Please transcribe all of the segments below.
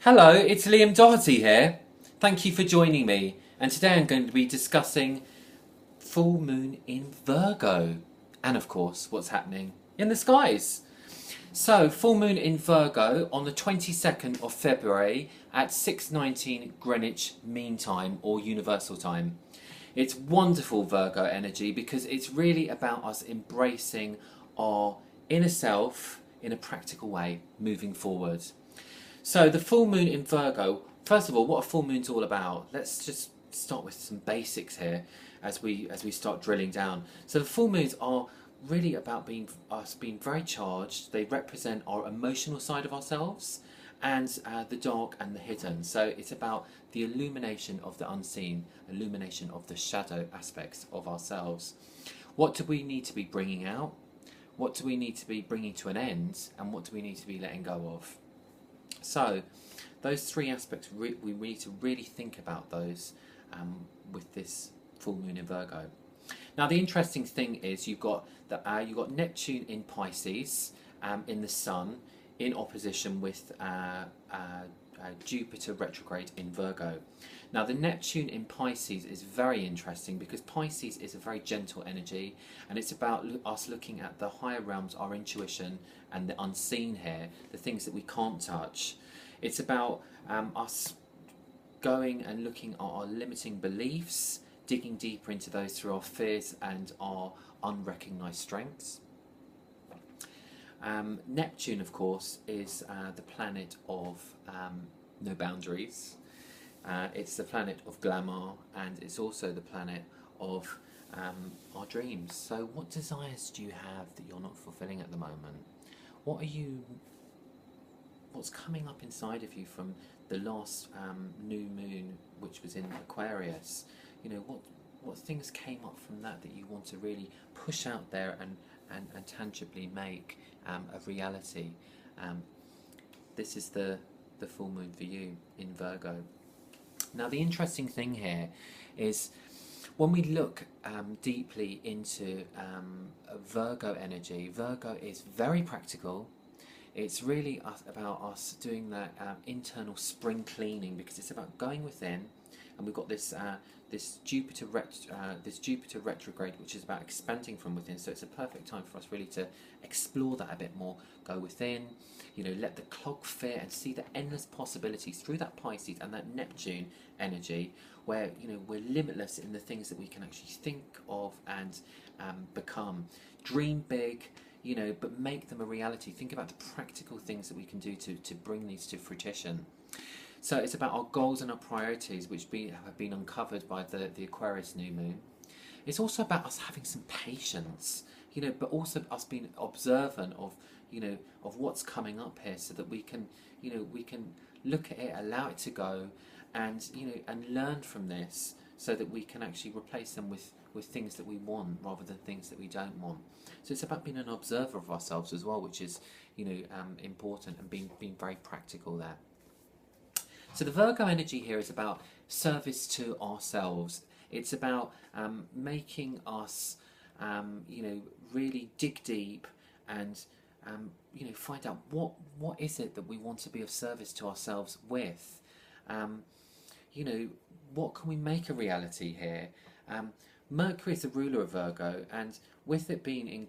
Hello, it's Liam Doherty here. Thank you for joining me. And today I'm going to be discussing full moon in Virgo and of course what's happening in the skies. So, full moon in Virgo on the 22nd of February at 6:19 Greenwich Mean Time or Universal Time. It's wonderful Virgo energy because it's really about us embracing our inner self in a practical way moving forward. So the full moon in Virgo, first of all, what a full moon's all about. Let's just start with some basics here as we start drilling down. So the full moons are really about us being very charged. They represent our emotional side of ourselves and the dark and the hidden. So it's about the illumination of the unseen, illumination of the shadow aspects of ourselves. What do we need to be bringing out? What do we need to be bringing to an end? And what do we need to be letting go of? So, those three aspects, we need to really think about those with this full moon in Virgo. Now, the interesting thing is you've got Neptune in Pisces in the Sun in opposition with Jupiter retrograde in Virgo. Now, the Neptune in Pisces is very interesting because Pisces is a very gentle energy, and it's about us looking at the higher realms, our intuition, and the unseen here, the things that we can't touch. It's about us going and looking at our limiting beliefs, digging deeper into those through our fears and our unrecognised strengths. Neptune, of course, is the planet of no boundaries. It's the planet of glamour, and it's also the planet of our dreams. So what desires do you have that you're not fulfilling at the moment? What's coming up inside of you from the last new moon, which was in Aquarius? You know, what things came up from that you want to really push out there and tangibly make a reality? This is the full moon for you in Virgo. Now, the interesting thing here is when we look deeply into Virgo energy, Virgo is very practical. It's really about us doing that internal spring cleaning, because it's about going within, and we've got this Jupiter retrograde, which is about expanding from within. So it's a perfect time for us really to explore that a bit more, go within, let the clog fear and see the endless possibilities through that Pisces and that Neptune energy, where we're limitless in the things that we can actually think of and become. Dream big, but make them a reality. Think about the practical things that we can do to bring these to fruition. So it's about our goals and our priorities, which have been uncovered by the Aquarius new moon. It's also about us having some patience, but also us being observant of what's coming up here, so that we can look at it, allow it to go, and learn from this, so that we can actually replace them with things that we want rather than things that we don't want. So it's about being an observer of ourselves as well, which is important, and being very practical there. So the Virgo energy here is about service to ourselves. It's about making us really dig deep and find out what is it that we want to be of service to ourselves with. What can we make a reality here? Mercury is the ruler of Virgo, and with it being in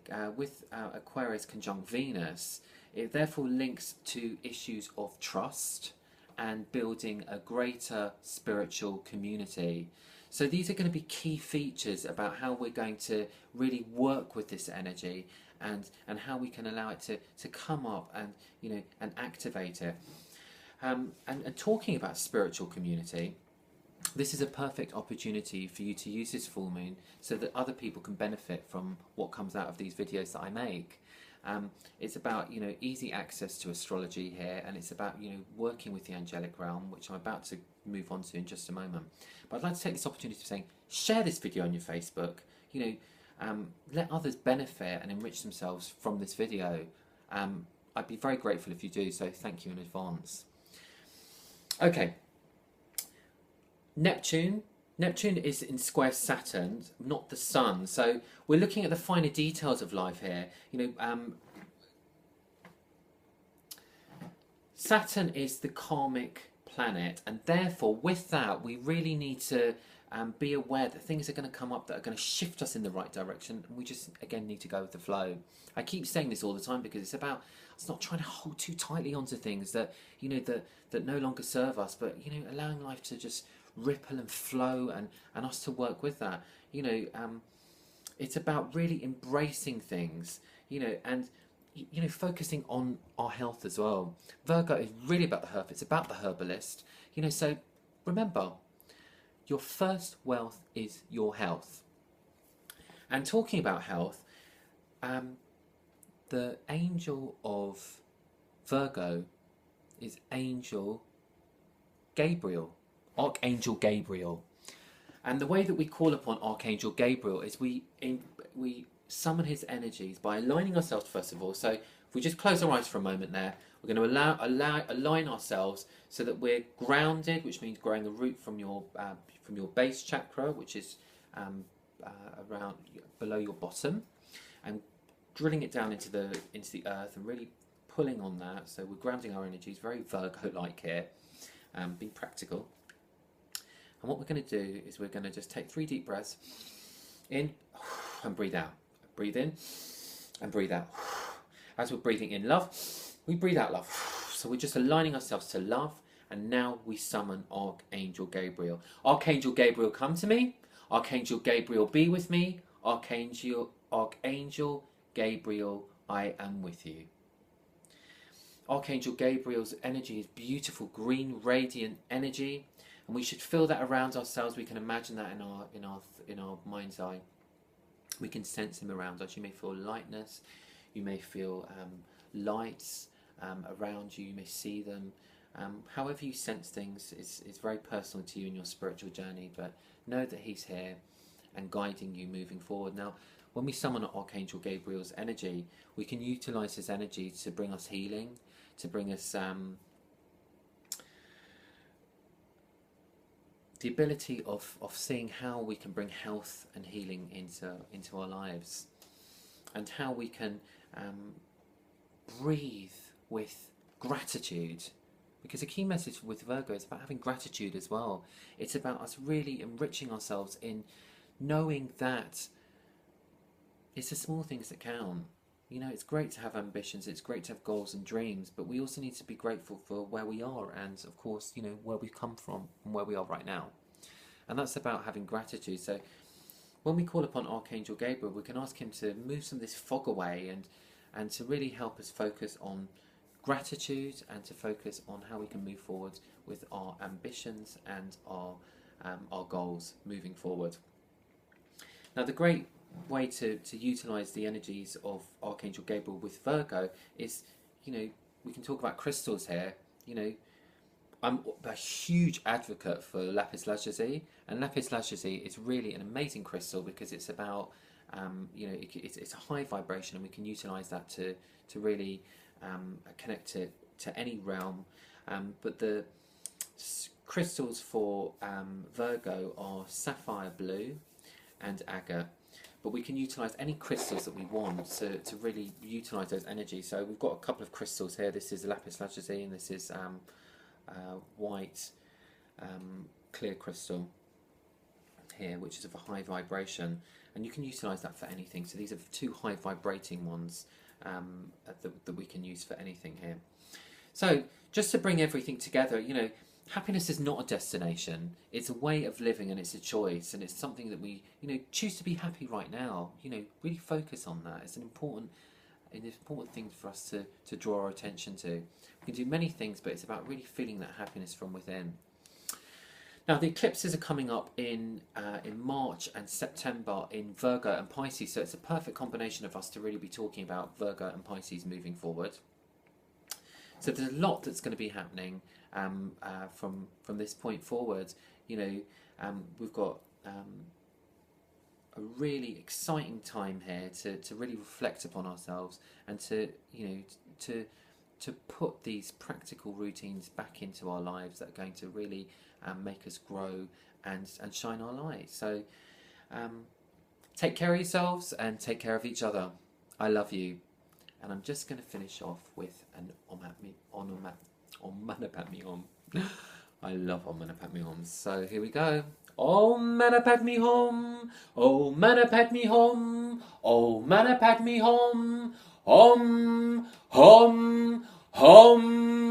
Aquarius conjunct Venus, it therefore links to issues of trust and building a greater spiritual community. So these are going to be key features about how we're going to really work with this energy, and how we can allow it to come up and and activate it. And talking about spiritual community, this is a perfect opportunity for you to use this full moon so that other people can benefit from what comes out of these videos that I make. It's about easy access to astrology here, and it's about working with the angelic realm, which I'm about to move on to in just a moment. But I'd like to take this opportunity to say, share this video on your Facebook. Let others benefit and enrich themselves from this video. I'd be very grateful if you do, so thank you in advance. Okay. Neptune is in square Saturn, not the Sun. So we're looking at the finer details of life here. Saturn is the karmic planet, and therefore with that we really need to be aware that things are going to come up that are going to shift us in the right direction, and we just again need to go with the flow. I keep saying this all the time because it's not trying to hold too tightly onto things that that no longer serve us, but allowing life to just ripple and flow, and us to work with that. It's about really embracing things, and focusing on our health as well. Virgo is really about the herb. It's about the herbalist. So remember, your first wealth is your health. And talking about health, the angel of Virgo is Angel Gabriel, Archangel Gabriel. And the way that we call upon Archangel Gabriel is we summon his energies by aligning ourselves first of all. So if we just close our eyes for a moment there, we're going to align ourselves so that we're grounded, which means growing a root from your base chakra, which is around below your bottom, and drilling it down into the earth and really pulling on that. So we're grounding our energies, very Virgo-like here, being practical. And what we're going to do is we're going to just take 3 deep breaths in and breathe out. Breathe in and breathe out. As we're breathing in love, we breathe out love. So we're just aligning ourselves to love, and now we summon Archangel Gabriel. Archangel Gabriel, come to me. Archangel Gabriel, be with me. Archangel Gabriel, I am with you. Archangel Gabriel's energy is beautiful, green, radiant energy, and we should feel that around ourselves. We can imagine that in our mind's eye. We can sense him around us. You may feel lightness. You may feel lights around you. You may see them. However you sense things is very personal to you in your spiritual journey, but know that he's here and guiding you moving forward. Now, when we summon Archangel Gabriel's energy, we can utilize his energy to bring us healing, to bring us the ability of seeing how we can bring health and healing into our lives, and how we can breathe with gratitude. Because a key message with Virgo is about having gratitude as well. It's about us really enriching ourselves in knowing that it's the small things that count. It's great to have ambitions, it's great to have goals and dreams, but we also need to be grateful for where we are and, of course, where we've come from and where we are right now. And that's about having gratitude. So when we call upon Archangel Gabriel, we can ask him to move some of this fog away and to really help us focus on gratitude and to focus on how we can move forward with our ambitions and our goals moving forward. Now, the great way to utilise the energies of Archangel Gabriel with Virgo is, we can talk about crystals here. I'm a huge advocate for lapis lazuli, and lapis lazuli is really an amazing crystal because it's about, it's a high vibration, and we can utilise that to really connect it to any realm. But the crystals for Virgo are sapphire blue and agate. But we can utilise any crystals that we want to really utilise those energies. So we've got a couple of crystals here. This is lapis lazuli, and this is white clear crystal here, which is of a high vibration, and you can utilise that for anything. So these are 2 high vibrating ones that we can use for anything here. So just to bring everything together, happiness is not a destination, it's a way of living, and it's a choice, and it's something that we choose to be happy right now. Really focus on that. It's an important thing for us to draw our attention to. We can do many things, but it's about really feeling that happiness from within. Now, the eclipses are coming up in March and September in Virgo and Pisces, so it's a perfect combination of us to really be talking about Virgo and Pisces moving forward. So there's a lot that's going to be happening from this point forward. We've got a really exciting time here to really reflect upon ourselves and to put these practical routines back into our lives that are going to really make us grow and shine our light. So take care of yourselves and take care of each other. I love you. And I'm just going to finish off with an Om Mani Padme Hum. I love Om Mani Padme Hum. So here we go. Om Mani Padme Hum. Om Mani Padme Hum. Om Mani Padme Hum. Hum. Hum. Hum.